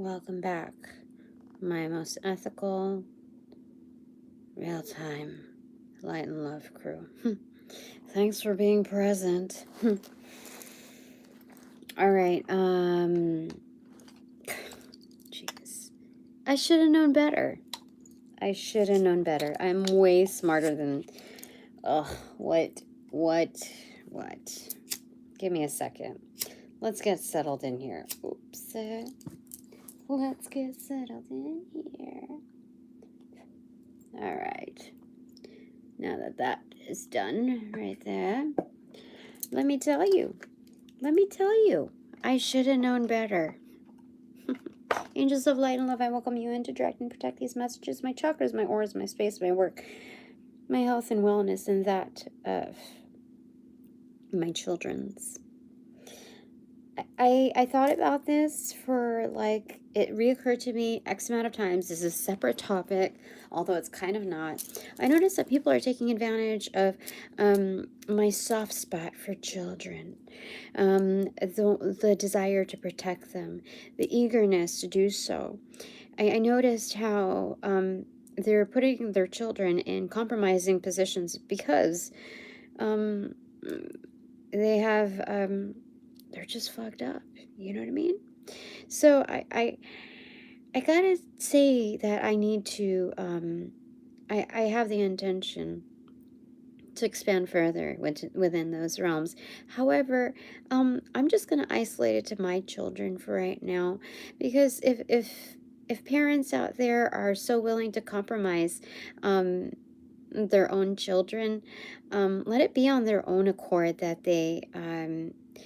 Welcome back, my most ethical, real-time, light and love crew. Thanks for being present. All right, jeez. I should have known better. I should have known better. I'm way smarter than, what? Give me a second. Let's get settled in here. Oops. Let's get settled in here. All right. Now that that is done right there, let me tell you, I should have known better. Angels of light and love, I welcome you in to direct and protect these messages, my chakras, my auras, my space, my work, my health and wellness, and that of my children's. I thought about this for, like, it reoccurred to me X amount of times. This is a separate topic, although it's kind of not. I noticed that people are taking advantage of my soft spot for children, the desire to protect them, the eagerness to do so. I noticed how they're putting their children in compromising positions because they have... they're just fucked up. You know what I mean? So I gotta say that I need to, I have the intention to expand further within those realms. However, I'm just gonna isolate it to my children for right now, because if parents out there are so willing to compromise their own children, let it be on their own accord that they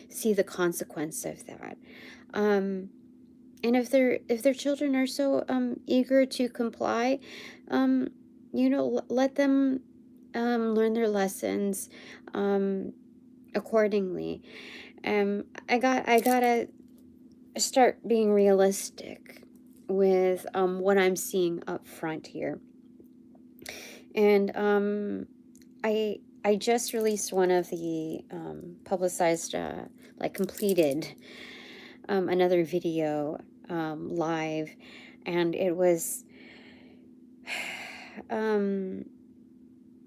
see the consequence of that. And if their children are so eager to comply, let them learn their lessons accordingly. I gotta start being realistic with what I'm seeing up front here. And I just released one of the publicized, completed another video live, and it was, I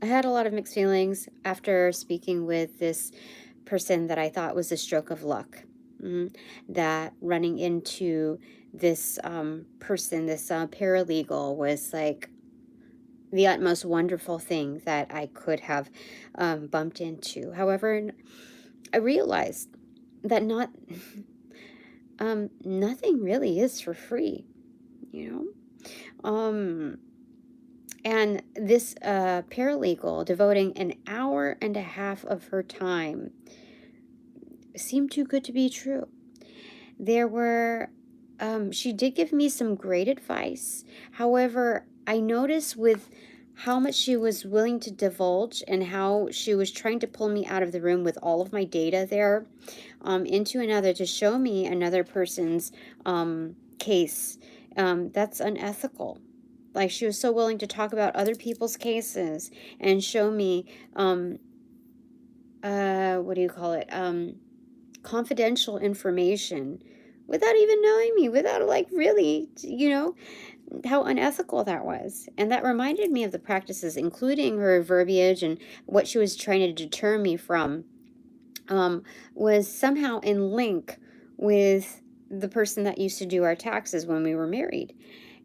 had a lot of mixed feelings after speaking with this person that I thought was a stroke of luck. That running into this person, this paralegal, was like the utmost wonderful thing that I could have bumped into. However, I realized that nothing really is for free, and this paralegal devoting an hour and a half of her time seemed too good to be true. There were, she did give me some great advice. However, I noticed with how much she was willing to divulge and how she was trying to pull me out of the room with all of my data there into another to show me another person's case. That's unethical. Like, she was so willing to talk about other people's cases and show me, confidential information without even knowing me, without really, how unethical that was. And that reminded me of the practices, including her verbiage and what she was trying to deter me from, was somehow in link with the person that used to do our taxes when we were married.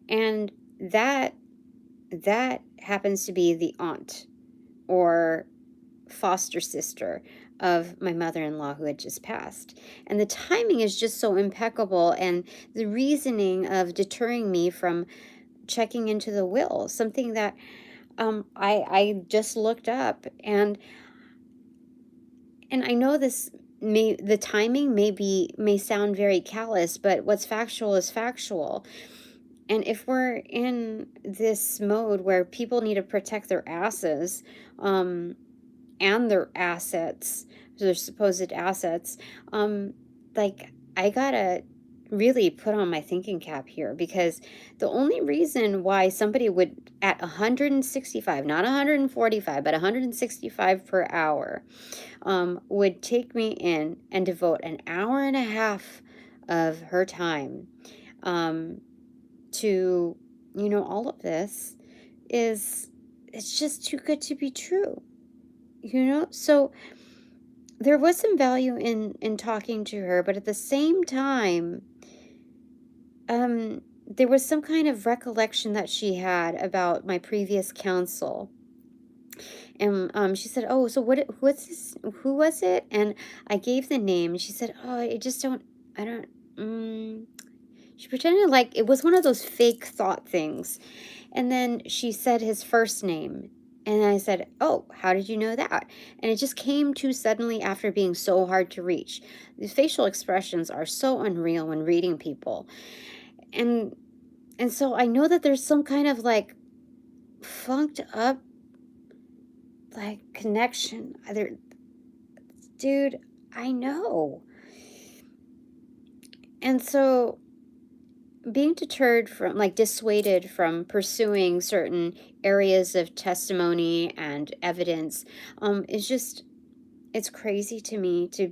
And that happens to be the aunt or foster sister of my mother-in-law who had just passed. And the timing is just so impeccable, and the reasoning of deterring me from checking into the will, something that I just looked up, and I know the timing may sound very callous, but what's factual is factual. And if we're in this mode where people need to protect their asses and their assets, their supposed assets, I gotta really put on my thinking cap here, because the only reason why somebody would, at 165, not 145, but 165 per hour, would take me in and devote an hour and a half of her time to, all of this it's just too good to be true, So there was some value in talking to her, but at the same time, there was some kind of recollection that she had about my previous counsel. And she said, "Oh, so what's this? Who was it?" And I gave the name. And she said, "Oh, I don't." She pretended like it was one of those fake thought things. And then she said his first name. And I said, "Oh, how did you know that?" And it just came too suddenly after being so hard to reach. The facial expressions are so unreal when reading people. And so I know that there's some kind of like funked up like connection. Either, dude, I know. And so being deterred from, like, dissuaded from pursuing certain areas of testimony and evidence, is just, it's crazy to me to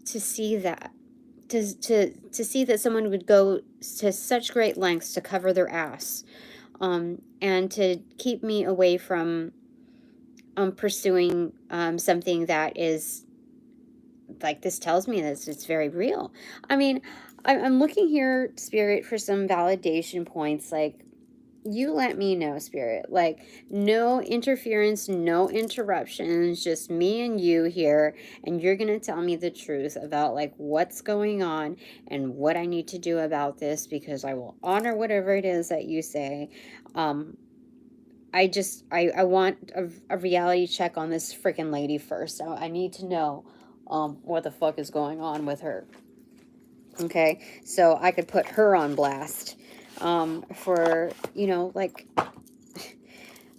see that, to see that someone would go to such great lengths to cover their ass, and to keep me away from pursuing something that is, like, this tells me that it's very real. I mean, I'm looking here, Spirit, for some validation points. Like, you let me know, Spirit. Like, no interference, no interruptions, just me and you here. And you're going to tell me the truth about, like, what's going on and what I need to do about this, because I will honor whatever it is that you say. I want a reality check on this freaking lady first. I need to know what the fuck is going on with her. Okay, so I could put her on blast for, like,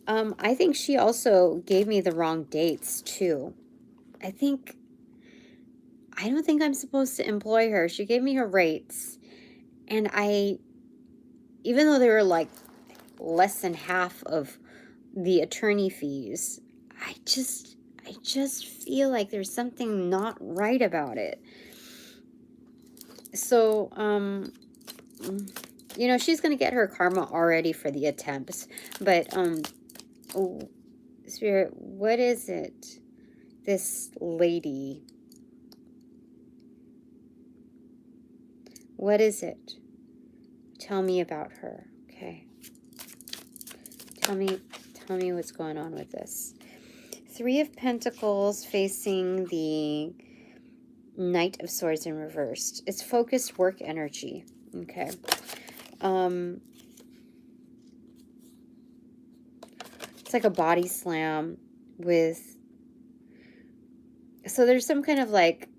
I think she also gave me the wrong dates too. I don't think I'm supposed to employ her. She gave me her rates, and even though they were like less than half of the attorney fees, I just feel like there's something not right about it. So, she's going to get her karma already for the attempts, but, oh, Spirit, what is it? This lady, what is it? Tell me about her. Okay. Tell me what's going on with this. 3 of Pentacles facing the Knight of Swords in reversed. It's focused work energy. Okay. It's like a body slam with, so there's some kind of like,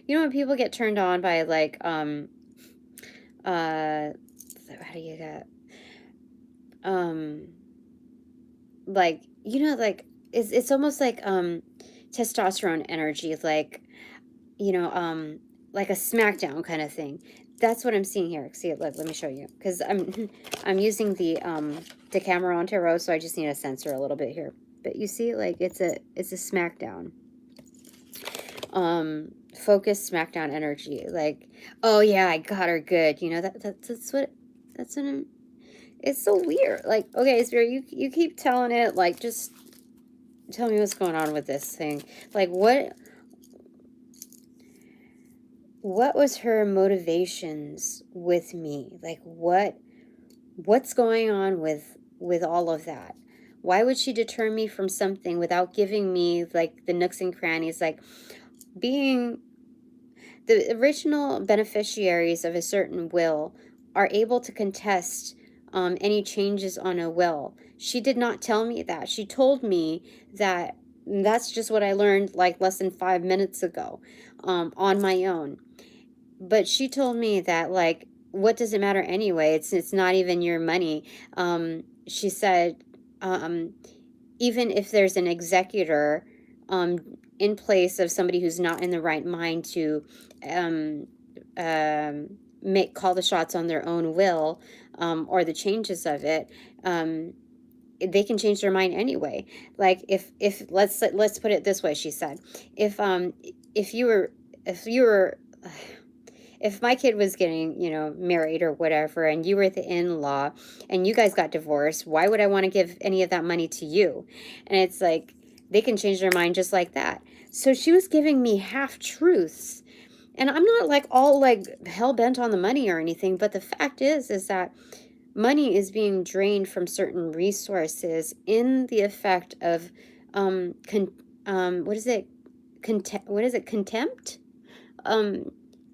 when people get turned on by like, how do you get, like, like, it's almost like, testosterone energy, like, like a smackdown kind of thing. That's what I'm seeing here. See, let me show you, because I'm using the Decameron Tarot, so I just need to censor a little bit here. But you see, like, it's a smackdown. Focused smackdown energy. Like, oh yeah, I got her good. That's what I'm. It's so weird. Like, okay, Spirit, you keep telling it. Like, just tell me what's going on with this thing. Like, what was her motivations with me? Like, what's going on with all of that? Why would she deter me from something without giving me, like, the nooks and crannies? Like, being the original beneficiaries of a certain will are able to contest any changes on a will. She did not tell me that. She told me that that's just what I learned like less than 5 minutes ago on my own. But she told me that, like, what does it matter anyway? It's not even your money. She said, even if there's an executor in place of somebody who's not in the right mind to call the shots on their own will, or the changes of it, they can change their mind anyway. Like, if let's put it this way, she said, if you were if my kid was getting, you know, married or whatever, and you were the in-law and you guys got divorced, why would I want to give any of that money to you? And it's like, they can change their mind just like that. So she was giving me half truths. And I'm not like all like hell bent on the money or anything, but the fact is that money is being drained from certain resources in the effect of what is it? What is it? Contempt? Um,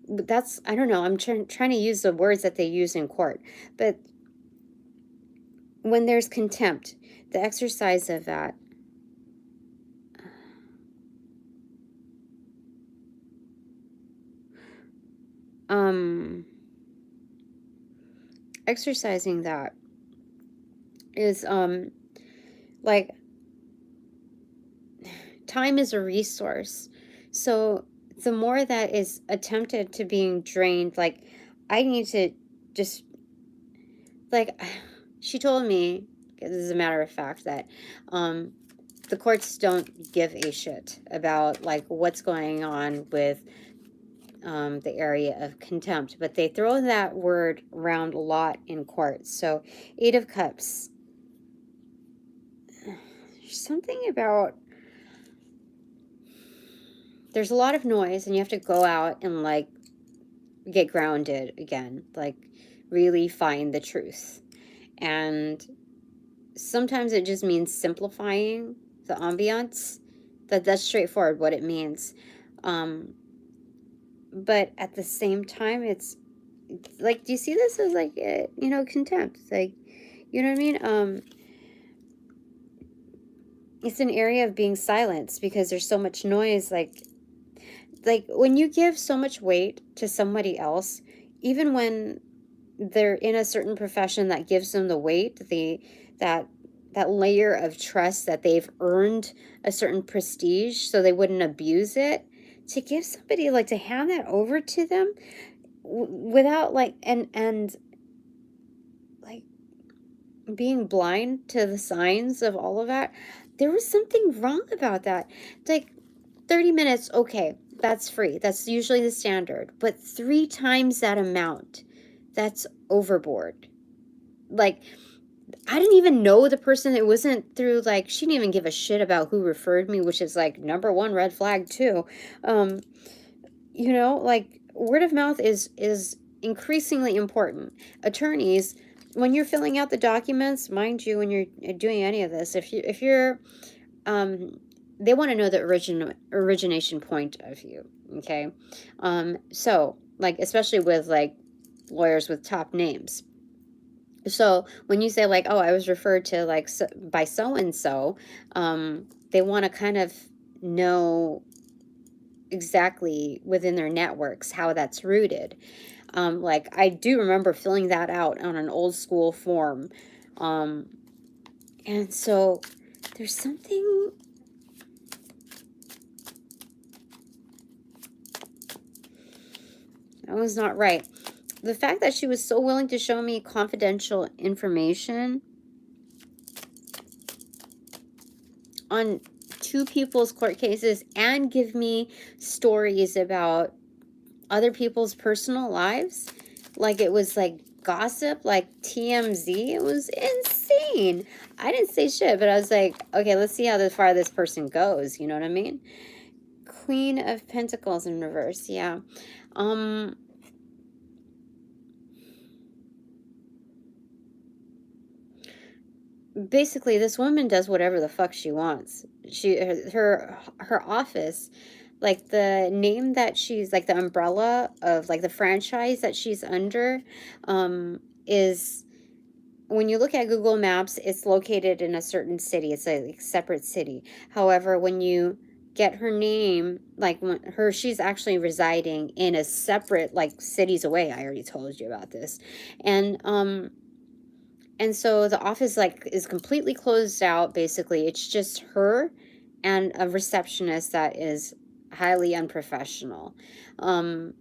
but that's, I don't know. I'm trying to use the words that they use in court. But when there's contempt, the exercise of that, exercising that is like, time is a resource. So the more that is attempted to being drained, like, I need to just, like, she told me, this is a matter of fact, that the courts don't give a shit about like what's going on with the area of contempt, but they throw that word around a lot in court. So 8 of Cups, there's something about, there's a lot of noise and you have to go out and like get grounded again, like really find the truth. And sometimes it just means simplifying the ambiance. That's straightforward what it means. But at the same time, it's like, do you see this as like, you know, contempt? It's like, you know what I mean? It's an area of being silenced because there's so much noise. Like when you give so much weight to somebody else, even when they're in a certain profession that gives them the weight, that layer of trust that they've earned a certain prestige so they wouldn't abuse it, to give somebody, like, to hand that over to them without like, and like being blind to the signs of all of that, there was something wrong about that. Like 30 minutes, okay, that's free, that's usually the standard, but 3 times that amount, that's overboard. Like, I didn't even know the person. It wasn't through, like, she didn't even give a shit about who referred me, which is like number 1 red flag too. You know, like, word of mouth is increasingly important. Attorneys, when you're filling out the documents, mind you, when you're doing any of this, if you're they want to know the origination point of you, okay? So, like, especially with like lawyers with top names. So when you say like, oh, I was referred to like by so and so, they want to kind of know exactly within their networks how that's rooted. Like, I do remember filling that out on an old school form, and so there's something. That was not right. The fact that she was so willing to show me confidential information on 2 people's court cases and give me stories about other people's personal lives, like it was like gossip, like TMZ, it was insane. I didn't say shit, but I was like, okay, let's see how far this person goes, you know what I mean? Queen of Pentacles in reverse, yeah. Basically, this woman does whatever the fuck she wants. Her office, like the name that she's, like the umbrella of like the franchise that she's under, is, when you look at Google Maps, it's located in a certain city. It's a like, separate city. However, when you get her name, like she's actually residing in a separate, like, cities away. I already told you about this. And so the office, like, is completely closed out, basically. It's just her and a receptionist that is highly unprofessional. And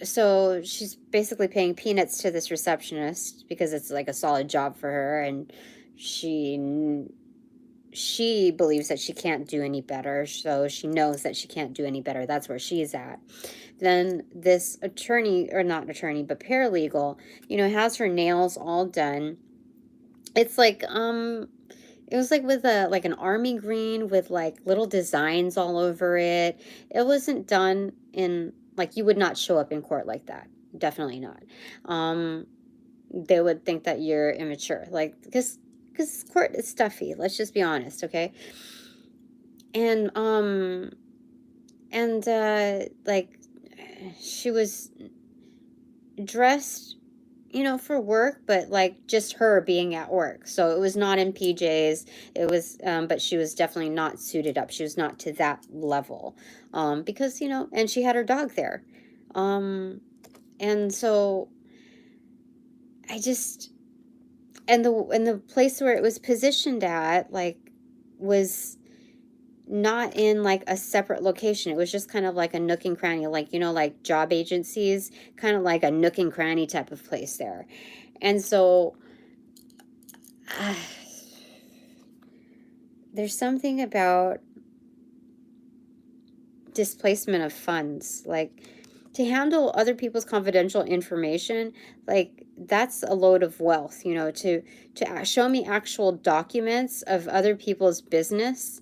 so she's basically paying peanuts to this receptionist because it's like a solid job for her, and she believes that she can't do any better, so she knows that she can't do any better. That's where she's at. then this attorney, or not attorney, but paralegal, you know, has her nails all done. It's like, it was like with a, like an army green with like little designs all over it. It wasn't done in, like, you would not show up in court like that. Definitely not. They would think that you're immature, like, because court is stuffy. Let's just be honest, okay? And like, she was dressed, you know, for work, but like just her being at work. So it was not in PJs. It was, but she was definitely not suited up. She was not to that level, because, you know, and she had her dog there. And so I just, and the place where it was positioned at, like, was not in like a separate location. It was just kind of like a nook and cranny, like, you know, like job agencies, kind of like a nook and cranny type of place there. And so there's something about displacement of funds, like, to handle other people's confidential information, like, that's a load of wealth, you know, to show me actual documents of other people's business,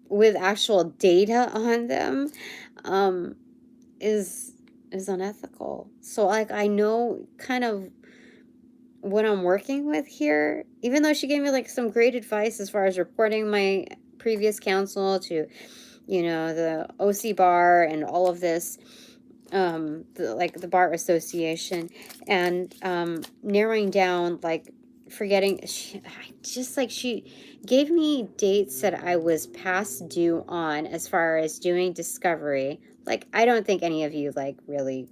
with actual data on them, is unethical. So, like, I know kind of what I'm working with here, even though she gave me like some great advice as far as reporting my previous counsel to, you know, the OC bar and all of this, like the bar association, and narrowing down, like, forgetting, she gave me dates that I was past due on as far as doing discovery. Like, I don't think any of you like really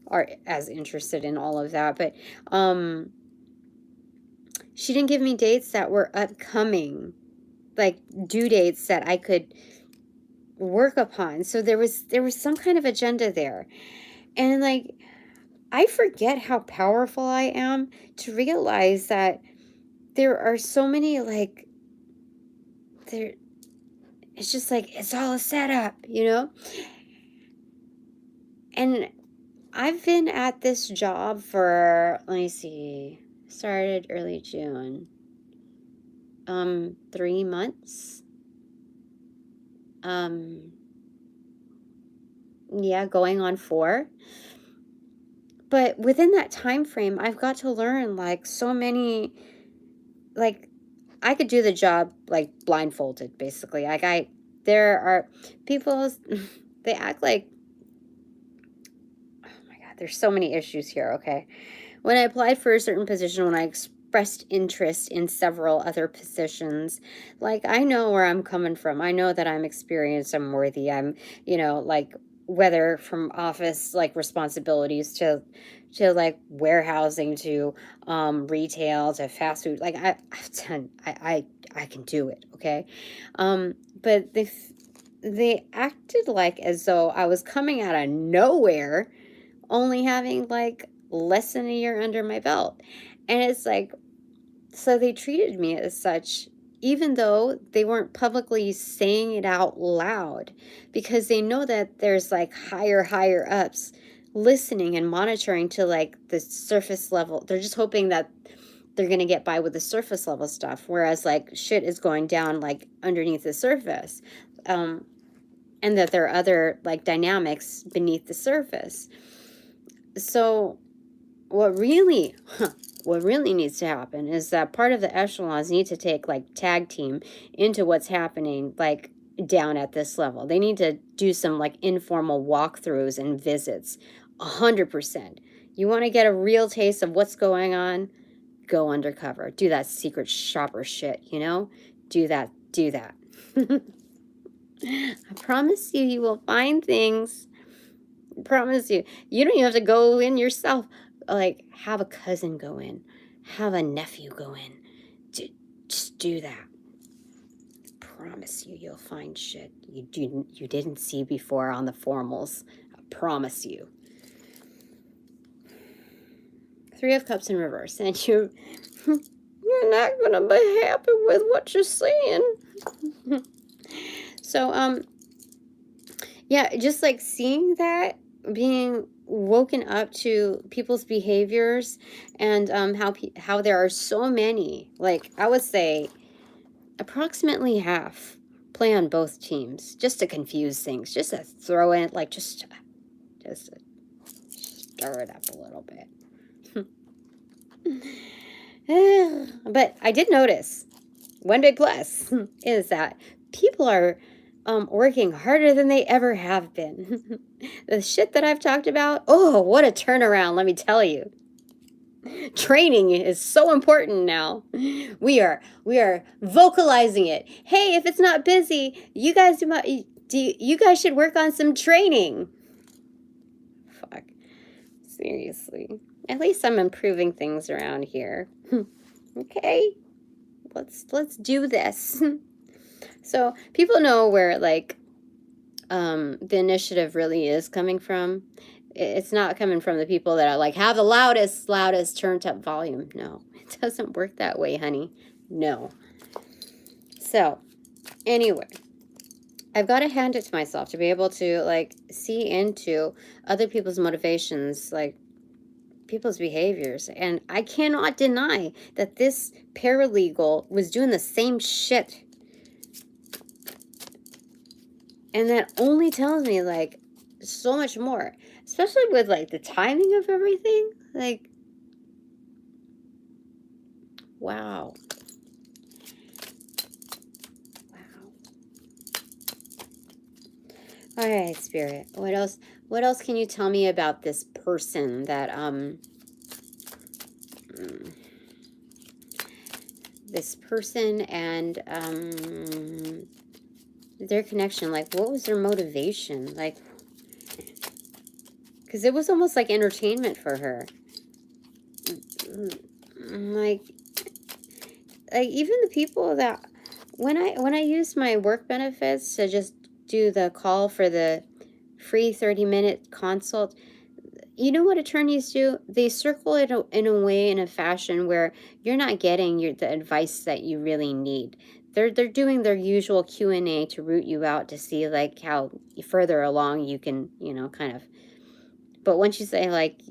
are as interested in all of that, but she didn't give me dates that were upcoming, like due dates that I could work upon. So there was some kind of agenda there. And like, I forget how powerful I am to realize that there are so many, like, there, it's just like, it's all a setup, you know? And I've been at this job for, let me see, started early June, 3 months. Yeah, going on 4. But within that time frame, I've got to learn like so many, like, I could do the job like blindfolded, basically. Like, there are people, they act like, oh my God, there's so many issues here, okay? When I applied for a certain position, when I expressed interest in several other positions, like, I know where I'm coming from. I know that I'm experienced, I'm worthy, I'm, you know, like, whether from office, like, responsibilities to like warehousing to retail to fast food, like, I've done, I can do it, okay? But they acted like as though I was coming out of nowhere, only having like less than a year under my belt. And it's like, so they treated me as such, even though they weren't publicly saying it out loud, because they know that there's like higher ups listening and monitoring to like the surface level. They're just hoping that they're going to get by with the surface level stuff, whereas like shit is going down like underneath the surface, and that there are other like dynamics beneath the surface. So what really needs to happen is that part of the echelons need to take like tag team into what's happening like down at this level. They need to do some like informal walkthroughs and visits. 100%. You want to get a real taste of what's going on? Go undercover. Do that secret shopper shit, you know? Do that. I promise you, you will find things. I promise you. You don't even have to go in yourself. Like, have a cousin go in. Have a nephew go in. Just do that. I promise you, you'll find shit you didn't see before on the formals. I promise you. 3 of Cups in reverse. And you're not going to be happy with what you're seeing. So, Yeah, just like seeing that, being woken up to people's behaviors, and how there are so many, like I would say approximately half play on both teams just to confuse things, just to throw in, like just to stir it up a little bit. But I did notice one big plus is that people are working harder than they ever have been. The shit that I've talked about, oh, what a turnaround, let me tell you. Training is so important now. We are vocalizing it. Hey, if it's not busy, you guys you guys should work on some training. Fuck. Seriously. At least I'm improving things around here. Okay. Let's do this. So people know where like the initiative really is coming from. It's not coming from the people that are like, have the loudest turned up volume. No, it doesn't work that way, honey. No. So anyway, I've got to hand it to myself to be able to like see into other people's motivations, like people's behaviors. And I cannot deny that this paralegal was doing the same shit. And that only tells me like so much more, especially with like the timing of everything. Like, wow. All right, Spirit. What else? What else can you tell me about this person that this person and their connection? Like, what was their motivation? Like, because it was almost like entertainment for her. Like even the people that when I used my work benefits to just do the call for the free 30-minute consult, you know what attorneys do? They circle it in a way, in a fashion where you're not getting the advice that you really need. They're doing their usual Q&A to root you out to see like how further along you can, you know, kind of. But once you say like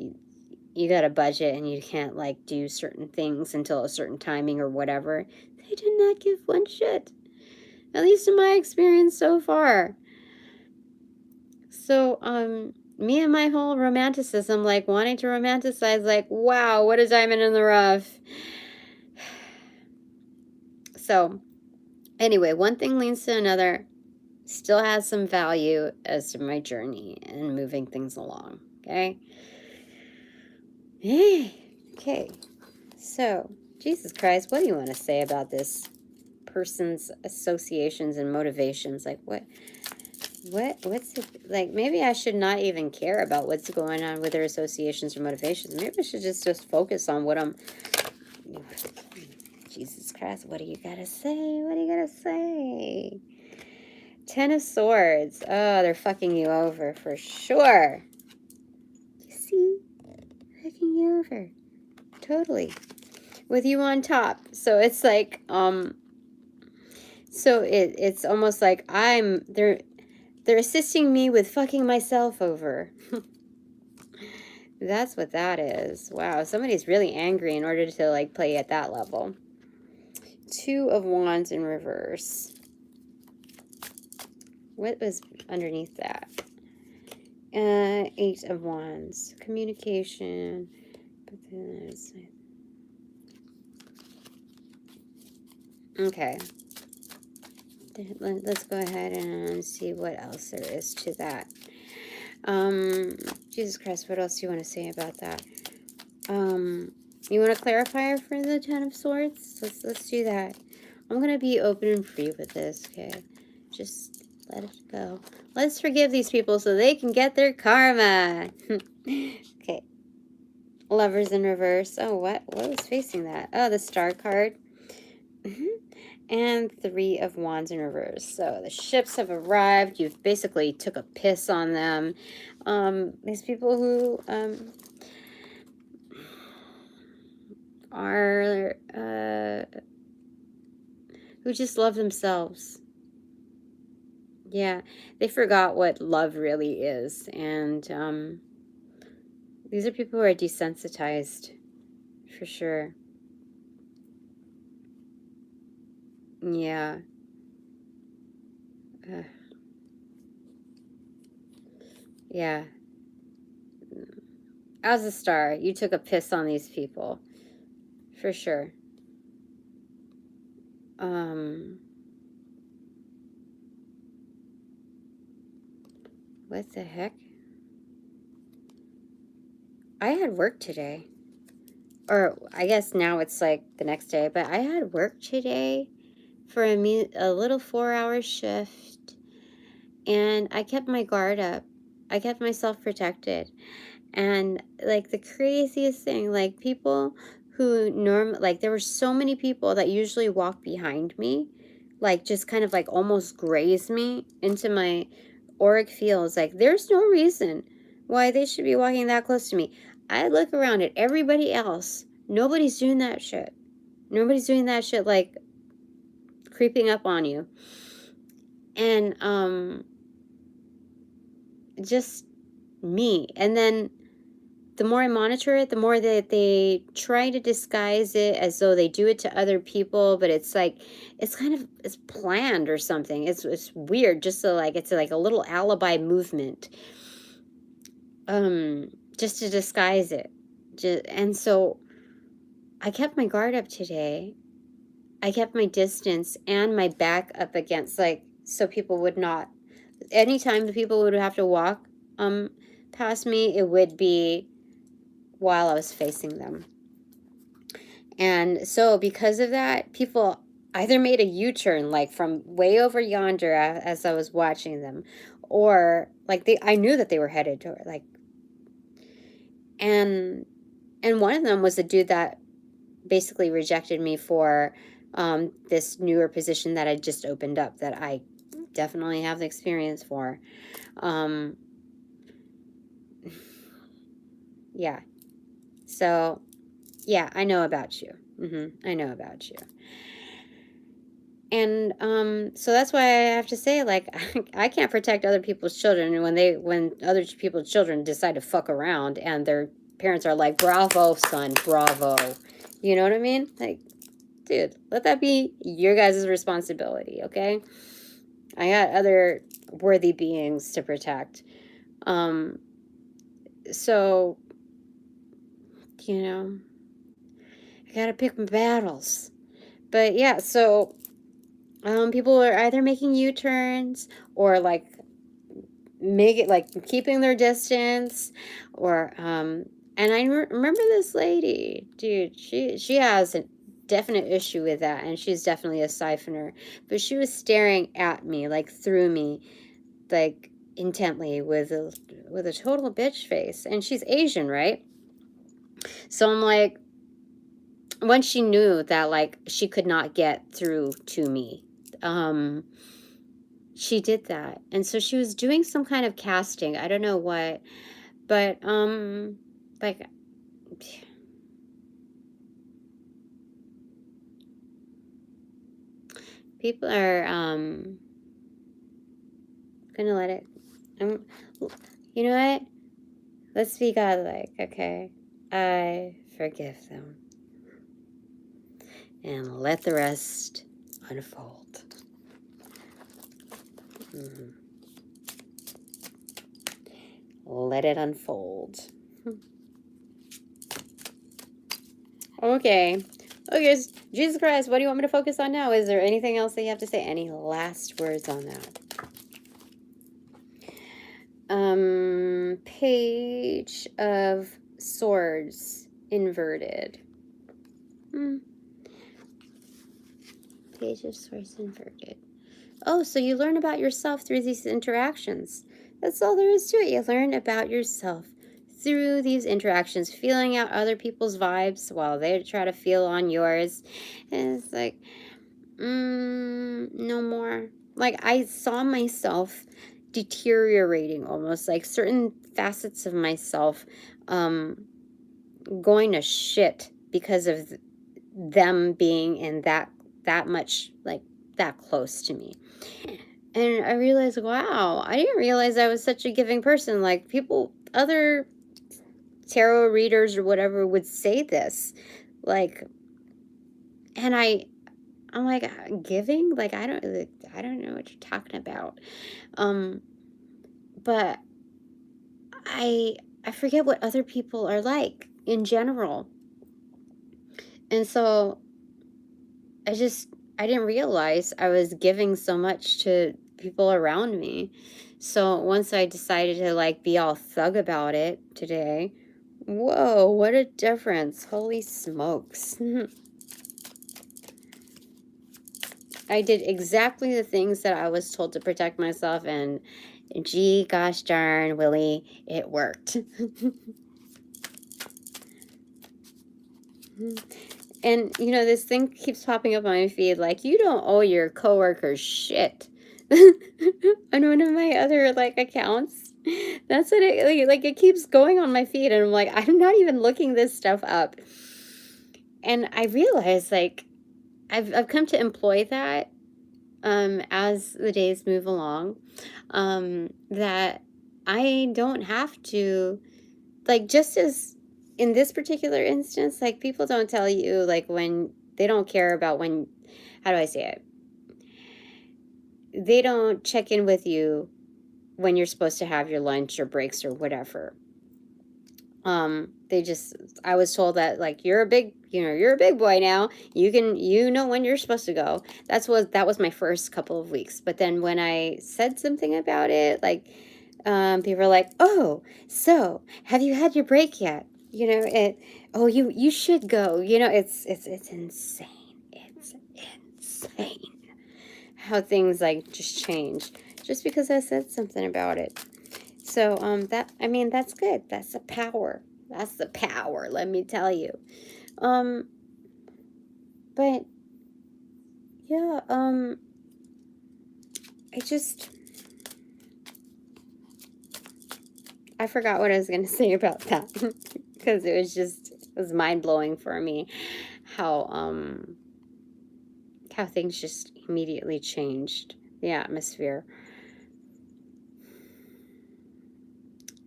you got a budget and you can't like do certain things until a certain timing or whatever, they do not give one shit. At least in my experience so far. So, me and my whole romanticism, like wanting to romanticize, like, wow, what a diamond in the rough. So, anyway, one thing leads to another. Still has some value as to my journey and moving things along, okay? Okay, so, Jesus Christ, what do you want to say about this person's associations and motivations? Like, what's it, like, maybe I should not even care about what's going on with their associations or motivations. Maybe I should just focus on what I'm, Jesus Christ, what do you gotta say? What do you gotta say? Ten of Swords. Oh, they're fucking you over for sure. You see? Fucking you over. Totally. With you on top. So it's like, so it's almost like they're assisting me with fucking myself over. That's what that is. Wow, somebody's really angry in order to like play at that level. Two of Wands in reverse. What was underneath that? Eight of Wands. Communication. But then there's... Okay. Let's go ahead and see what else there is to that. Jesus Christ, what else do you want to say about that? You want to clarify for the Ten of Swords? Let's do that. I'm gonna be open and free with this, okay? Just let it go. Let's forgive these people so they can get their karma. Okay. Lovers in reverse. Oh, what was facing that? Oh, the Star card. And Three of Wands in reverse. So the ships have arrived. You've basically took a piss on them. These people who are who just love themselves. Yeah, they forgot what love really is. And these are people who are desensitized, for sure. Yeah. Uh, yeah. As a star, you took a piss on these people, for sure. What the heck? I had work today. Or I guess now it's like the next day, but I had work today for a little 4-hour shift, and I kept my guard up. I kept myself protected. And like the craziest thing, like people who like there were so many people that usually walk behind me, like just kind of like almost graze me into my auric fields. Like there's no reason why they should be walking that close to me. I look around at everybody else. Nobody's doing that shit. Nobody's doing that shit, like creeping up on you. And just me. And then the more I monitor it, the more that they try to disguise it as though they do it to other people, but it's like it's planned or something. It's weird, just so like it's like a little alibi movement, just to disguise it. And so I kept my guard up today. I kept my distance and my back up against, like, so people would not. Anytime the people would have to walk past me, it would be while I was facing them. And so because of that, people either made a U-turn, like from way over yonder as I was watching them, or like I knew that they were headed toward, like, and one of them was the dude that basically rejected me for this newer position that I just opened up, that I definitely have the experience for. Yeah. So, yeah, I know about you. I know about you. And so that's why I have to say, like, I can't protect other people's children when other people's children decide to fuck around and their parents are like, bravo, son, bravo. You know what I mean? Like, dude, let that be your guys' responsibility, okay? I got other worthy beings to protect. So, you know, I gotta pick my battles. But yeah, so people are either making U-turns or like keeping their distance, or and I remember this lady, dude, she has a definite issue with that, and she's definitely a siphoner, but she was staring at me, like through me, like intently with a total bitch face, and she's Asian, right? So I'm like, once she knew that like she could not get through to me, she did that. And so she was doing some kind of casting, I don't know what, but like, people are gonna let it, you know what, let's be godlike, okay? I forgive them and let the rest unfold. Let it unfold. Okay. Okay, Jesus Christ, what do you want me to focus on now? Is there anything else that you have to say? Any last words on that? Page of Swords inverted. Page of Swords inverted. Oh, so you learn about yourself through these interactions. That's all there is to it. You learn about yourself through these interactions, feeling out other people's vibes while they try to feel on yours. And it's like, no more. Like, I saw myself deteriorating, almost like certain facets of myself going to shit because of them being in that much, like, that close to me. And I realized, wow, I didn't realize I was such a giving person. Like, people, other tarot readers or whatever would say this. Like, and I'm like, giving? Like, I don't know what you're talking about. Um, but I forget what other people are like in general. And so I didn't realize I was giving so much to people around me. So once I decided to like be all thug about it today, whoa, what a difference. Holy smokes. I did exactly the things that I was told to protect myself, and gee gosh darn Willie, it worked. And, you know, this thing keeps popping up on my feed, like, you don't owe your coworkers shit. On one of my other, like, accounts. That's what it, like, it keeps going on my feed, and I'm like, I'm not even looking this stuff up. And I realize, like, I've come to employ that, as the days move along, that I don't have to, like, just as in this particular instance, like, people don't tell you, like, when they don't care about when, how do I say it? They don't check in with you when you're supposed to have your lunch or breaks or whatever. They just, I was told that, like, you're a big, you're a big boy now. You know when you're supposed to go. That was my first couple of weeks. But then when I said something about it, like, people were like, oh, so have you had your break yet? Oh, you should go. It's insane. It's insane how things like just change just because I said something about it. So that's good. That's the power. That's the power, let me tell you. But yeah, I forgot what I was going to say about that because it was mind-blowing for me how things just immediately changed the atmosphere.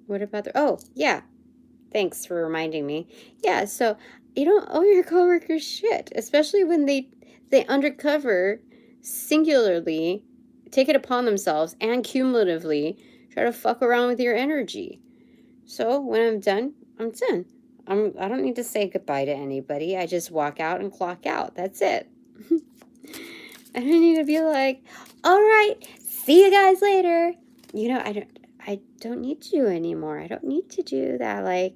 What about oh, yeah. Thanks for reminding me. Yeah, so you don't owe your coworkers shit, especially when they undercover, singularly, take it upon themselves and cumulatively try to fuck around with your energy. So when I'm done, I'm done. I don't need to say goodbye to anybody. I just walk out and clock out. That's it. I don't need to be like, all right, see you guys later. I don't need to anymore. I don't need to do that. Like,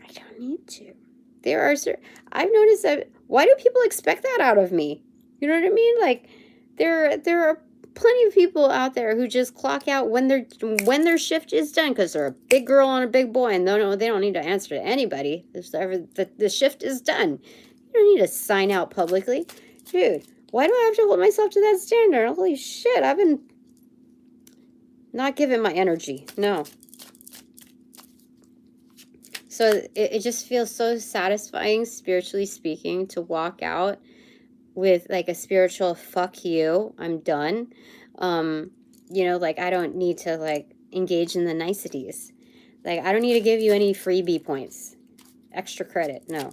I don't need to. I've noticed that. Why do people expect that out of me? You know what I mean? Like, there are plenty of people out there who just clock out when their shift is done because they're a big girl and a big boy, and no, they don't need to answer to anybody. The shift is done. You don't need to sign out publicly, dude. Why do I have to hold myself to that standard? Holy shit! I've been not giving my energy. No. So it just feels so satisfying, spiritually speaking, to walk out with like a spiritual fuck you, I'm done. Like, I don't need to like engage in the niceties. Like, I don't need to give you any freebie points, extra credit. No.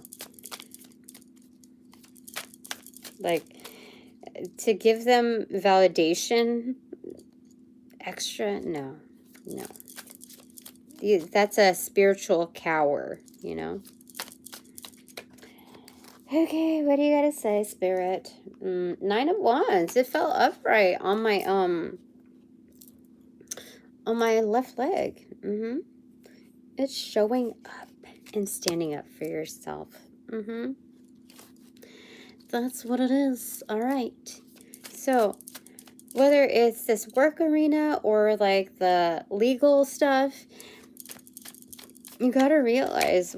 Like, to give them validation extra, no. That's a spiritual cower, Okay, what do you gotta say, Spirit? 9 of Wands. It fell upright on my left leg. It's showing up and standing up for yourself. That's what it is. All right. So, whether it's this work arena or like the legal stuff, you gotta realize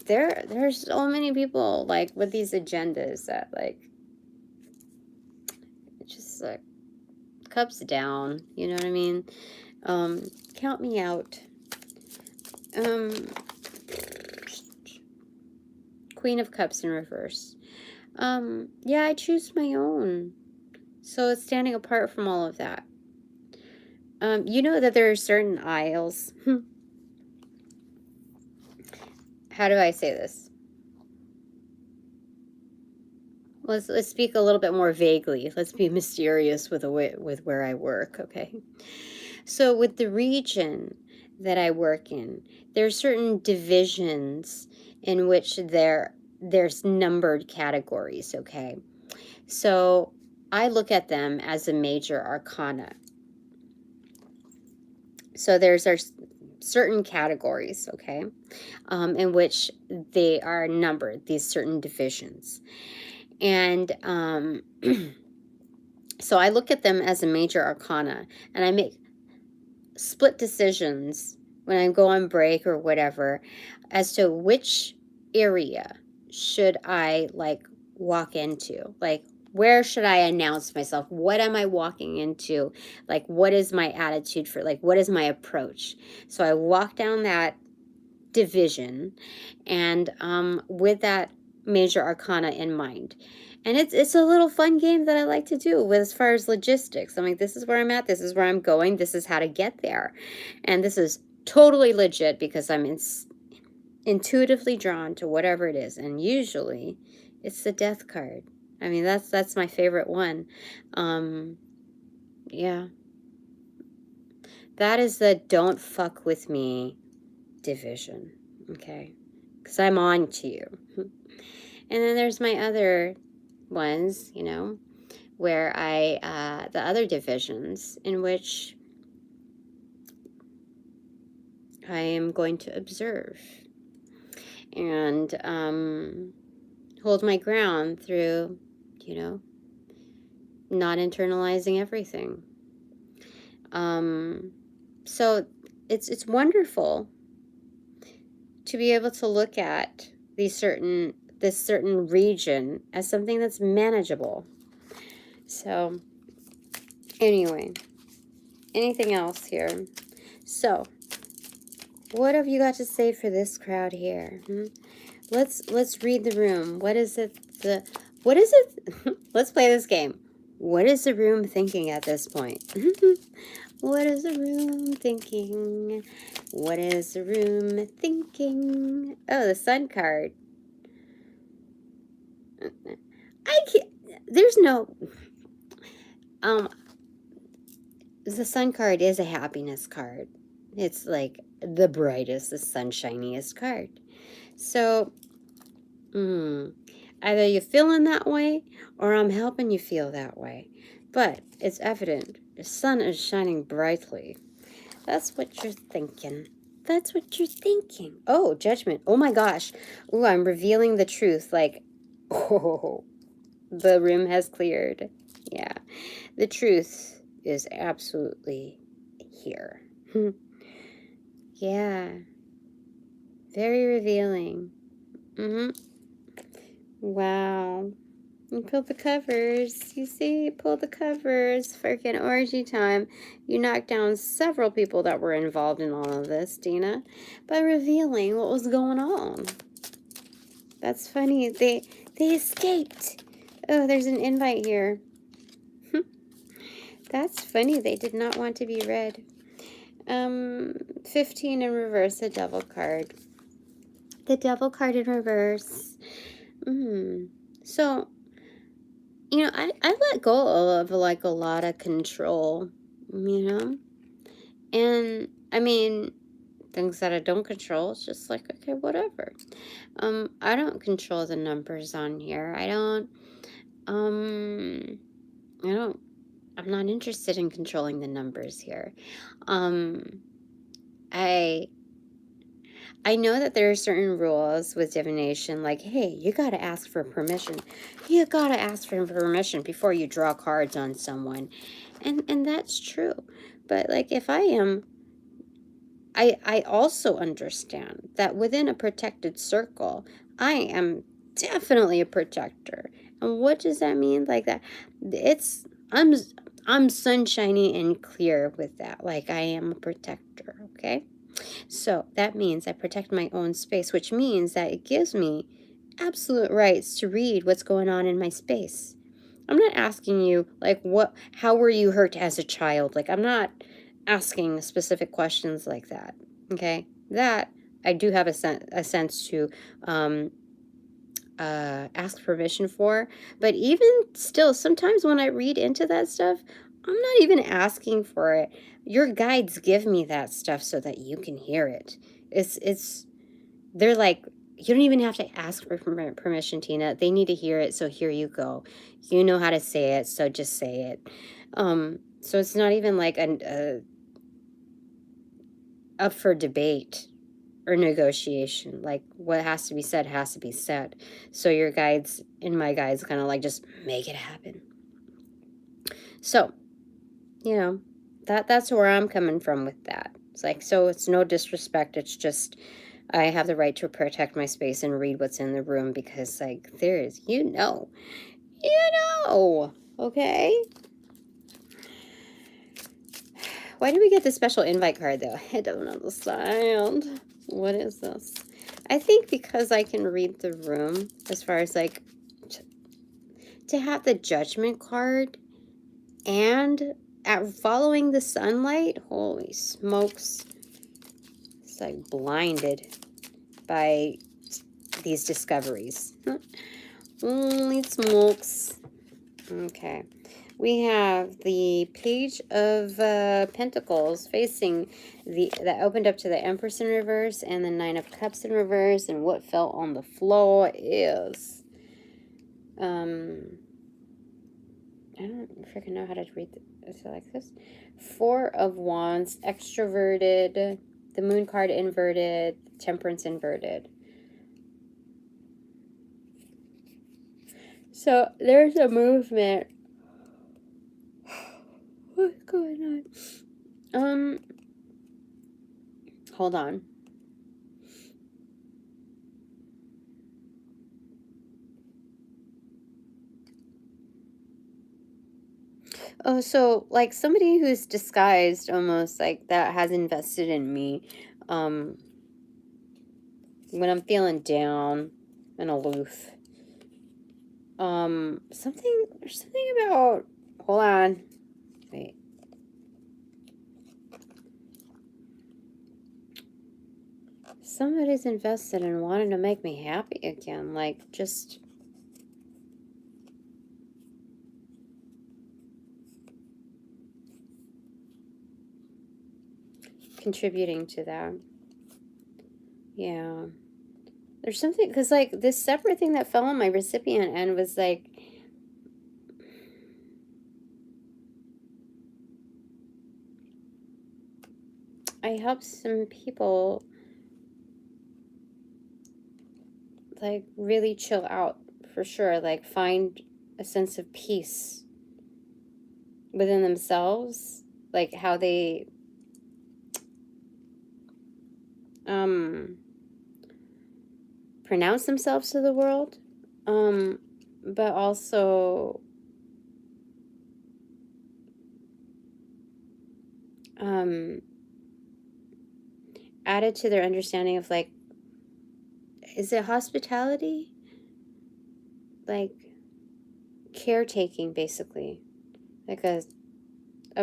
there's so many people like with these agendas that like just like cups down, you know what I mean? Count me out. Queen of Cups in reverse. Yeah, I choose my own So it's standing apart from all of that. You know that there are certain aisles. How do I say this? Let's speak a little bit more vaguely. Let's be mysterious with where I work, okay? So with the region that I work in, there are certain divisions in which there's numbered categories, okay? So I look at them as a major arcana. So there's our certain categories, okay, in which they are numbered, these certain divisions. And so I look at them as a major arcana, and I make split decisions when I go on break or whatever as to which area should I like walk into. Like, where should I announce myself? What am I walking into? Like, what is my attitude for, like, what is my approach? So I walk down that division, and with that major arcana in mind. And it's a little fun game that I like to do with as far as logistics. I'm like, this is where I'm at, this is where I'm going, this is how to get there. And this is totally legit because I'm intuitively drawn to whatever it is. And usually it's the death card. I mean, that's my favorite one. Yeah. That is the don't fuck with me division, okay? Because I'm on to you. And then there's my other ones, you know, where the other divisions in which I am going to observe and hold my ground through, you know, not internalizing everything. So it's wonderful to be able to look at this certain region as something that's manageable. So anyway, anything else here? So what have you got to say for this crowd here? Let's read the room. What is it? Let's play this game. What is the room thinking at this point? What is the room thinking? What is the room thinking? Oh, the sun card. I can't, there's no, the sun card is a happiness card. It's like the brightest, the sunshiniest card. So, either you're feeling that way or I'm helping you feel that way. But it's evident the sun is shining brightly. That's what you're thinking. That's what you're thinking. Oh, judgment. Oh my gosh. Ooh, I'm revealing the truth. Like, oh, the room has cleared. Yeah. The truth is absolutely here. Yeah. Very revealing. Wow. You pulled the covers. You see, pulled the covers. Freaking orgy time. You knocked down several people that were involved in all of this, Dina, by revealing what was going on. That's funny. They escaped. Oh, there's an invite here. That's funny. They did not want to be read. 15 in reverse, the devil card. The devil card in reverse. So, you know, I let go of like a lot of control, you know? And I mean, things that I don't control, it's just like, okay, whatever. I don't control the numbers on here. I'm not interested in controlling the numbers here. I know that there are certain rules with divination, like, hey, you got to ask for permission. You got to ask for permission before you draw cards on someone. And that's true. But, like, if I am, I also understand that within a protected circle, I am definitely a protector. And what does that mean? Like that, I'm sunshiny and clear with that. Like, I am a protector, okay? So that means I protect my own space, which means that it gives me absolute rights to read what's going on in my space. I'm not asking you, like, how were you hurt as a child? Like, I'm not asking specific questions like that, okay? That, I do have a sense to ask permission for. But even still, sometimes when I read into that stuff, I'm not even asking for it. Your guides give me that stuff so that you can hear it. They're like, you don't even have to ask for permission, Tina. They need to hear it, so here you go. You know how to say it, so just say it. So it's not even like up for debate or negotiation. Like, what has to be said has to be said. So your guides and my guides kind of like just make it happen. So, you know, that's where I'm coming from with that. It's like, so it's no disrespect. It's just, I have the right to protect my space and read what's in the room because, like, there is, okay? Why did we get this special invite card, though? I don't understand. What is this? I think because I can read the room as far as, like, to have the judgment card and at following the sunlight, holy smokes. It's like blinded by these discoveries. Holy smokes. Okay. We have the Page of Pentacles facing that opened up to the Empress in reverse and the Nine of Cups in reverse, and what fell on the floor is I don't freaking know how to read it like this. Four of Wands, extroverted, the Moon card inverted, Temperance inverted. So there's a movement. What's going on? Hold on. Oh, so like somebody who's disguised almost like that has invested in me. When I'm feeling down and aloof. Something about, hold on. Wait. Somebody's invested and wanted to make me happy again. Like, just contributing to that. Yeah. There's something, because like this separate thing that fell on my recipient end was like, I helped some people like really chill out for sure, like find a sense of peace within themselves, like how they pronounce themselves to the world, but also added to their understanding of like, is it hospitality? Like caretaking, basically. Like a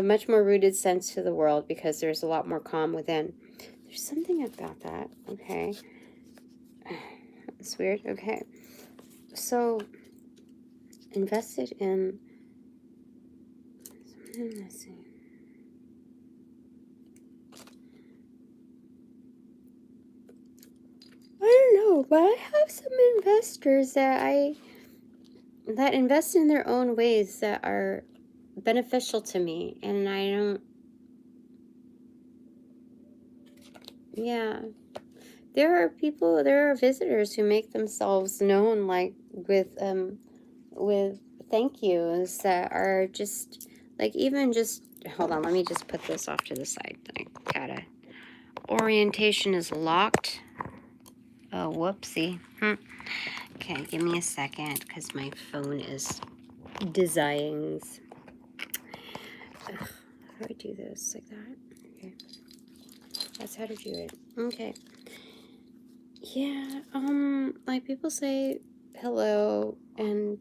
much more rooted sense to the world because there's a lot more calm within. There's something about that. Okay. It's weird. Okay. So, invested in... Let's see. I don't know, but I have some investors that invest in their own ways that are beneficial to me, and I don't... Yeah. There are visitors who make themselves known, like, with thank yous that are just, like, even just, hold on, let me just put this off to the side. I gotta, orientation is locked. Oh, whoopsie. Okay, give me a second, because my phone is designing. How do I do this? Like that? Okay. That's how to do it. Okay. Yeah, like people say hello and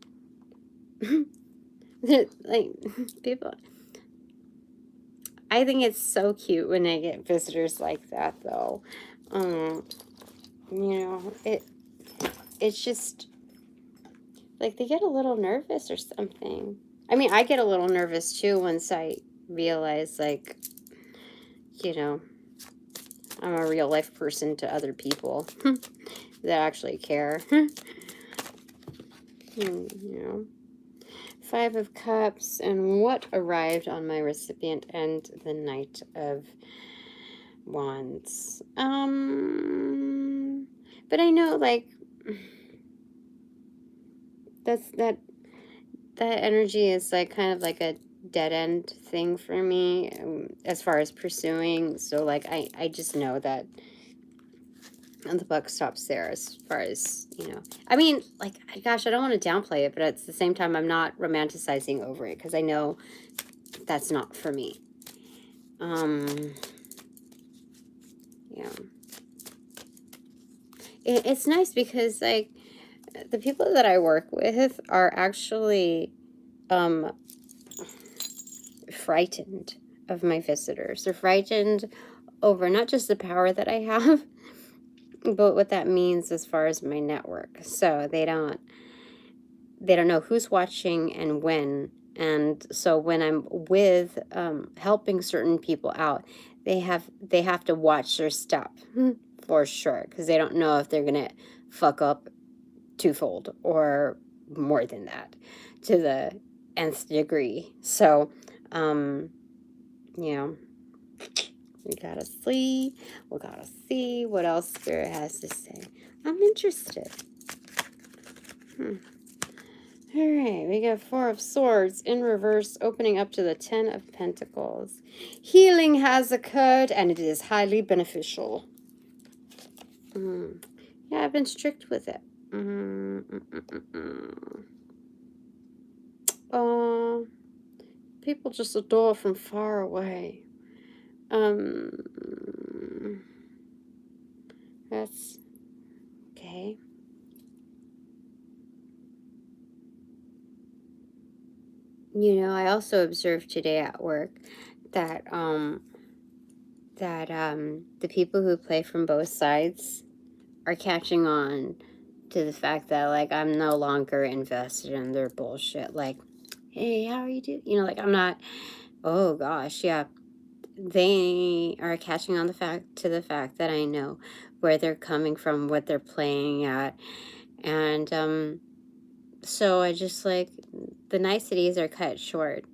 Like, people, I think it's so cute when I get visitors like that, though. You know, it's just, like, they get a little nervous or something. I mean, I get a little nervous, too, once I realize, like, you know, I'm a real life person to other people that actually care. You know. 5 of Cups, and what arrived on my recipient end, the Knight of Wands. But I know, like, that energy is, like, kind of like a dead end thing for me, as far as pursuing. So, like, I just know that, and the buck stops there as far as, you know. I mean, like, gosh, I don't want to downplay it, but at the same time, I'm not romanticizing over it, because I know that's not for me. Yeah. It's nice because, like, the people that I work with are actually frightened of my visitors. They're frightened over not just the power that I have, but what that means as far as my network. So they don't know who's watching and when. And so when I'm with helping certain people out, they have to watch their step for sure, because they don't know if they're gonna fuck up twofold or more than that to the nth degree. So you know, we gotta see what else Spirit has to say. I'm interested. All right, we got 4 of Swords in reverse, opening up to the 10 of Pentacles. Healing has occurred, and it is highly beneficial. Yeah, I've been strict with it. Oh, people just adore from far away. That's okay. You know, I also observed today at work that the people who play from both sides are catching on to the fact that, like, I'm no longer invested in their bullshit. Like, hey, how are you doing? You know, like, I'm not, oh gosh, yeah. They are catching on to the fact that I know where they're coming from, what they're playing at. And so I just, like, the niceties are cut short.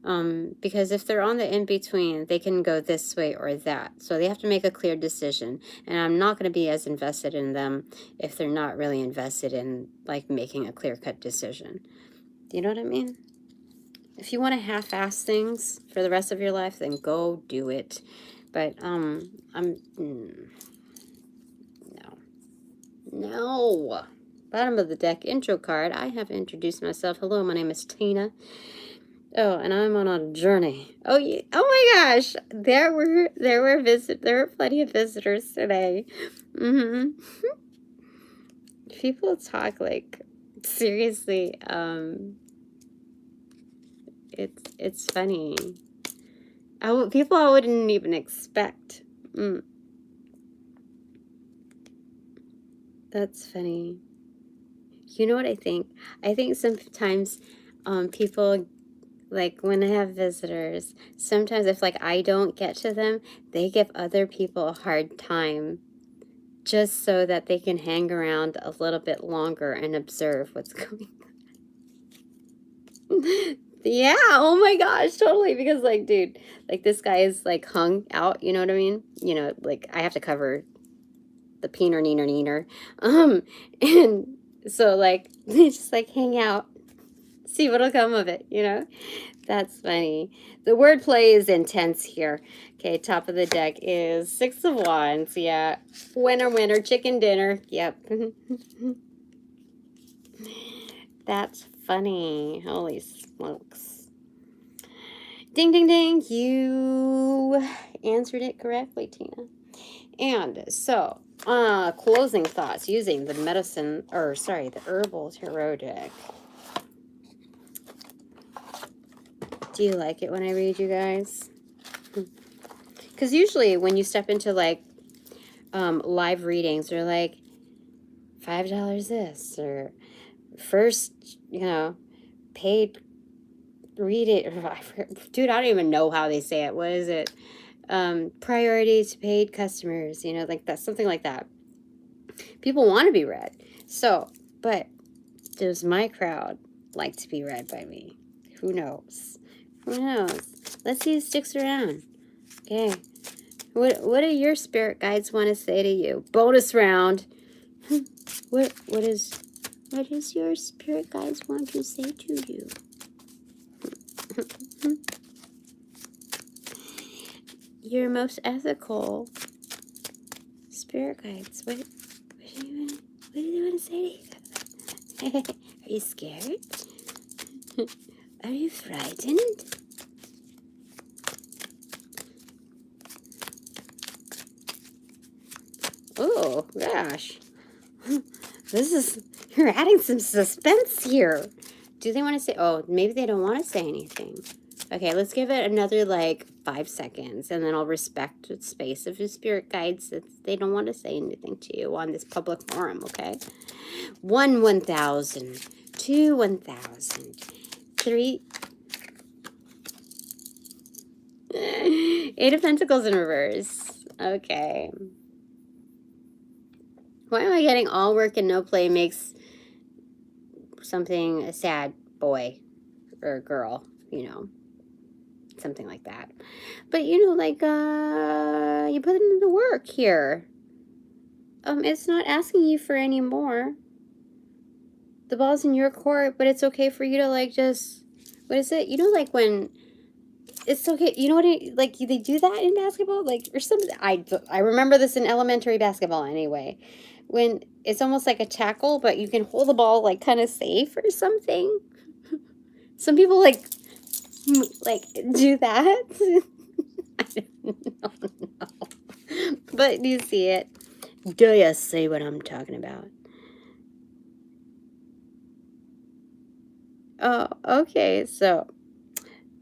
Because if they're on the in-between, they can go this way or that. So they have to make a clear decision. And I'm not going to be as invested in them if they're not really invested in, like, making a clear-cut decision. Do you know what I mean? If you want to half-ass things for the rest of your life, then go do it. But, no. Bottom of the deck, intro card. I have introduced myself. Hello, my name is Tina. Oh, and I'm on a journey. Oh, yeah. Oh my gosh, there were plenty of visitors today. People talk, like, seriously. It's funny. People I wouldn't even expect. That's funny. You know what I think? I think sometimes people, like, when I have visitors, sometimes if, like, I don't get to them, they give other people a hard time just so that they can hang around a little bit longer and observe what's going on. Yeah, oh my gosh, totally. Because, like, dude, like, this guy is, like, hung out, you know what I mean? You know, like, I have to cover the peener, neener. And so, like, they just, like, hang out, see what'll come of it, you know? That's funny. The wordplay is intense here. Okay, top of the deck is 6 of Wands. Yeah. Winner, chicken dinner. Yep. That's funny. Holy smokes. Ding, ding, ding. You answered it correctly, Tina. And so, closing thoughts using the the Herbal Tarot deck. Do you like it when I read, you guys? Because usually when you step into like live readings, they're like $5 this, or first, you know, paid read it. Dude, I don't even know how they say it. What is it? Priority to paid customers, you know, like that, something like that. People want to be read. So, but does my crowd like to be read by me? Who knows? Who knows? Let's see who sticks around. Okay. What do your spirit guides want to say to you? Bonus round. What does your spirit guides want to say to you? Your most ethical spirit guides. What do they want to say to you? Are you scared? Are you frightened? Oh gosh, you're adding some suspense here. Do they want to say? Oh, maybe they don't want to say anything. Okay, let's give it another like 5 seconds, and then I'll respect the space of your spirit guides if they don't want to say anything to you on this public forum, okay? 1,000, 2 1,000, 3. 8 of Pentacles in reverse. Okay. Why am I getting all work and no play makes something a sad boy or girl, you know? Something like that. But you know, like you put in the work here. It's not asking you for any more. The ball's in your court, but it's okay for you to like just, what is it? You know, like when it's okay, you know what like they do that in basketball, like, or something. I remember this in elementary basketball anyway, when it's almost like a tackle, but you can hold the ball like kind of safe or something. Some people like do that. I don't know. But do you see it? Do you see what I'm talking about? Oh, okay. So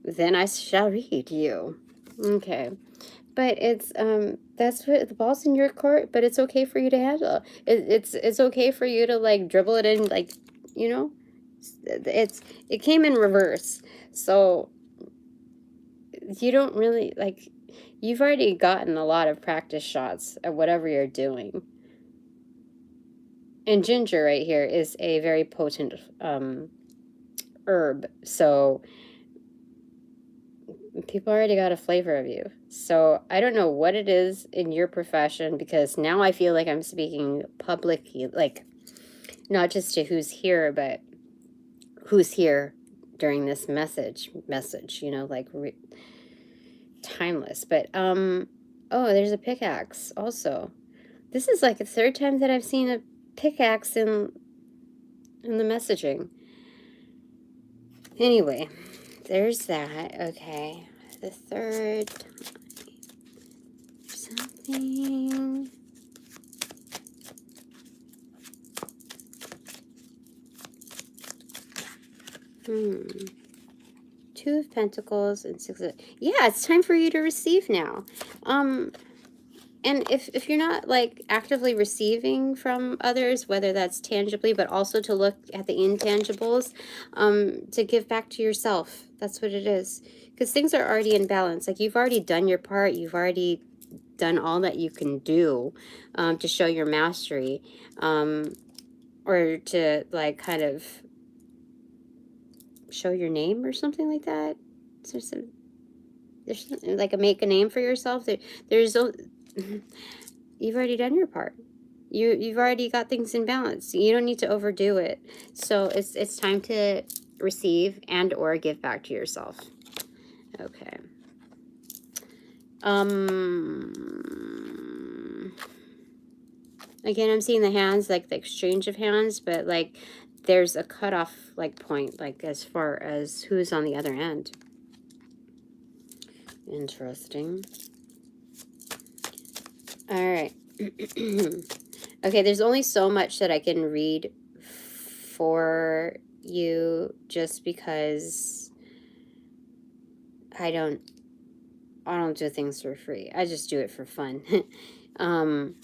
then I shall read you. Okay. But it's that's what the ball's in your court, but it's okay for you to handle. It's okay for you to like dribble it in, like, you know, it came in reverse. So you don't really like, you've already gotten a lot of practice shots at whatever you're doing. And ginger right here is a very potent herb. So people already got a flavor of you. So I don't know what it is in your profession, because now I feel like I'm speaking publicly, like not just to who's here, but who's here during this message, you know, like timeless. But oh, there's a pickaxe also. This is like the 3rd time that I've seen a pickaxe in the messaging. Anyway, there's that. Okay, the 3rd time. Something. Two of Pentacles and 6 of... Yeah, it's time for you to receive now. And if you're not like actively receiving from others, whether that's tangibly, but also to look at the intangibles, to give back to yourself. That's what it is. Because things are already in balance. Like, you've already done your part. You've already done all that you can do to show your mastery, or to like kind of show your name or something like that. So there's like make a name for yourself. There's you've already done your part. You've already got things in balance. You don't need to overdo it. So it's time to receive and or give back to yourself. Okay. Again, I'm seeing the hands, like the exchange of hands, but like there's a cutoff like point, like as far as who's on the other end. Interesting. All right. Okay, there's only so much that I can read for you, just because I don't do things for free. I just do it for fun. But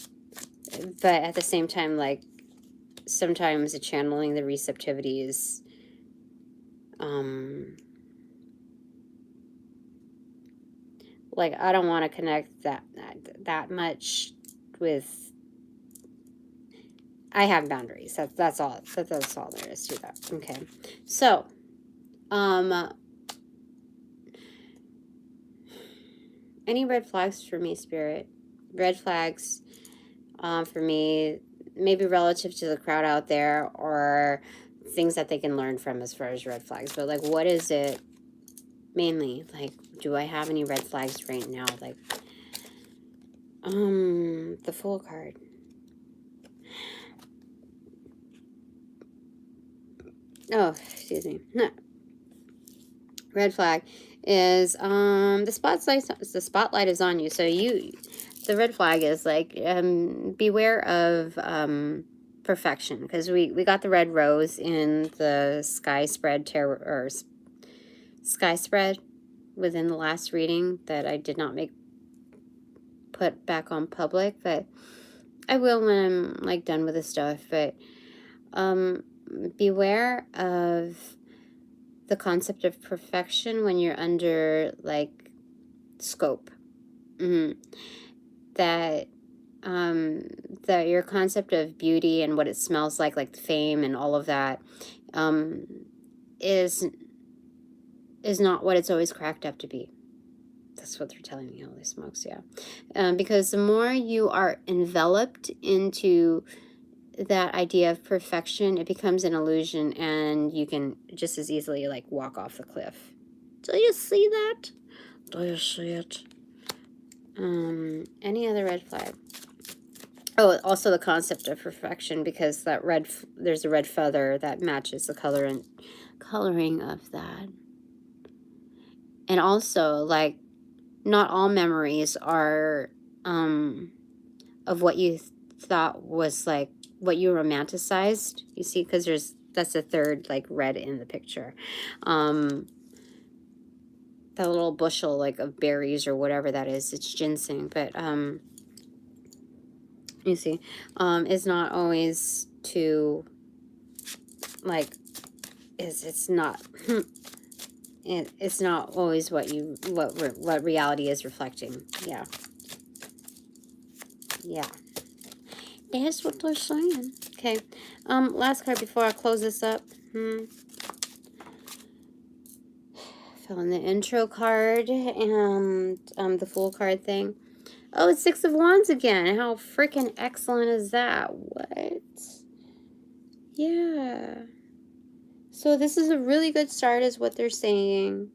at the same time, like, sometimes channeling the receptivity is, like, I don't want to connect that much with. I have boundaries. That's all. That's all there is to that. Okay, so, any red flags for me, Spirit? Red flags, for me, maybe relative to the crowd out there, or things that they can learn from as far as red flags. But, like, what is it mainly? Like, do I have any red flags right now? Like, the Fool card. Oh, excuse me. Red flag is the spotlight is on you. So the red flag is like, beware of perfection, because we got the red rose in the sky spread tarot, or sky spread within the last reading that I did not put back on public, but I will when I'm like done with the stuff. But beware of the concept of perfection when you're under like scope. That that your concept of beauty and what it smells like fame and all of that, is not what it's always cracked up to be. That's what they're telling me. Holy smokes, yeah. Because the more you are enveloped into that idea of perfection, it becomes an illusion, and you can just as easily like walk off the cliff. Do you see that? Do you see it? Any other red flag? Oh, also the concept of perfection, because that there's a red feather that matches the color and coloring of that. And also, like, not all memories are of what you thought was like what you romanticized. You see, because that's the third like red in the picture. That little bushel like of berries or whatever that is, it's ginseng, but you see, is not always to like it's not it's not always what reality is reflecting. Yeah, that's what they're saying. Okay, last card before I close this up. Fill in the intro card and the Fool card thing. Oh, it's Six of Wands again. How freaking excellent is that? What? Yeah. So this is a really good start is what they're saying.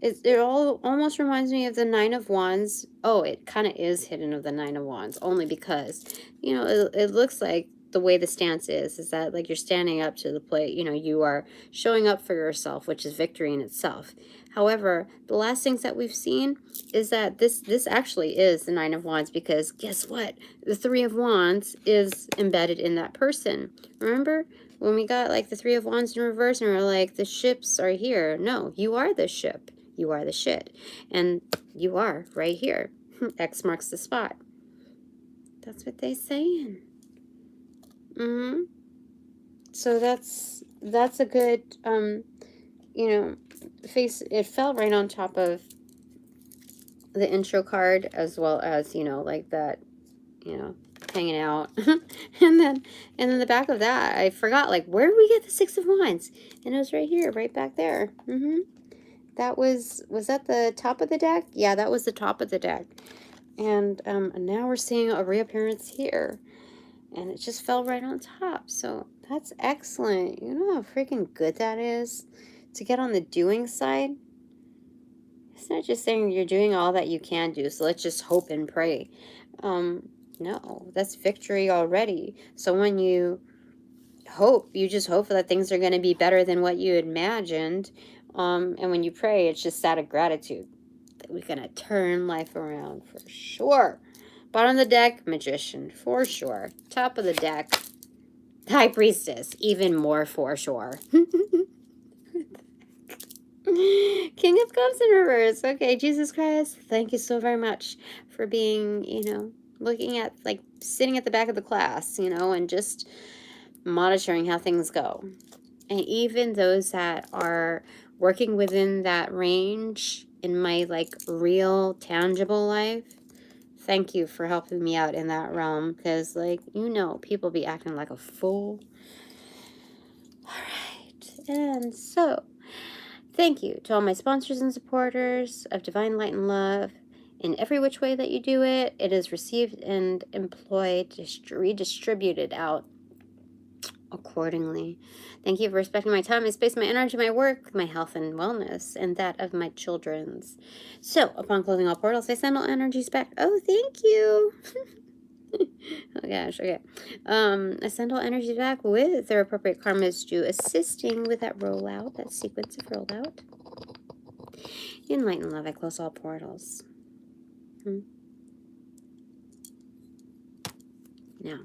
It all almost reminds me of the Nine of Wands. Oh, it kind of is hidden of the Nine of Wands, only because, you know, it looks like the way the stance is that like you're standing up to the plate, you know, you are showing up for yourself, which is victory in itself. However, the last things that we've seen is that this actually is the Nine of Wands, because guess what? The Three of Wands is embedded in that person. Remember when we got like the Three of Wands in reverse and we're like, the ships are here? No, you are the ship. You are the shit. And you are right here. X marks the spot. That's what they saying. So that's a good, you know, face. It fell right on top of the intro card, as well as, you know, like that, you know, hanging out. and then the back of that, I forgot, like, where did we get the Six of Wands? And it was right here, right back there. That was that the top of the deck? Yeah, that was the top of the deck. And now we're seeing a reappearance here. And it just fell right on top. So that's excellent. You know how freaking good that is to get on the doing side? It's not just saying you're doing all that you can do, so let's just hope and pray. No, that's victory already. So when you hope, you just hope that things are going to be better than what you imagined. And when you pray, it's just out of gratitude that we're going to turn life around for sure. Bottom of the deck, Magician, for sure. Top of the deck, High Priestess, even more for sure. King of Cups in reverse. Okay, Jesus Christ, thank you so very much for being, looking at, like, sitting at the back of the class, and just monitoring how things go. And even those that are working within that range in my, like, real, tangible life, thank you for helping me out in that realm, because, like, people be acting like a fool. All right, and so thank you to all my sponsors and supporters of Divine Light and Love. In every which way that you do it, it is received and employed, redistributed out accordingly. Thank you for respecting my time, my space, my energy, my work, my health and wellness, and that of my children's. So, upon closing all portals, I send all energies back. Oh, thank you. Oh gosh, okay. I send all energies back with their appropriate karmas due, assisting with that rollout, that sequence of rollout. In light and love, I close all portals. Now,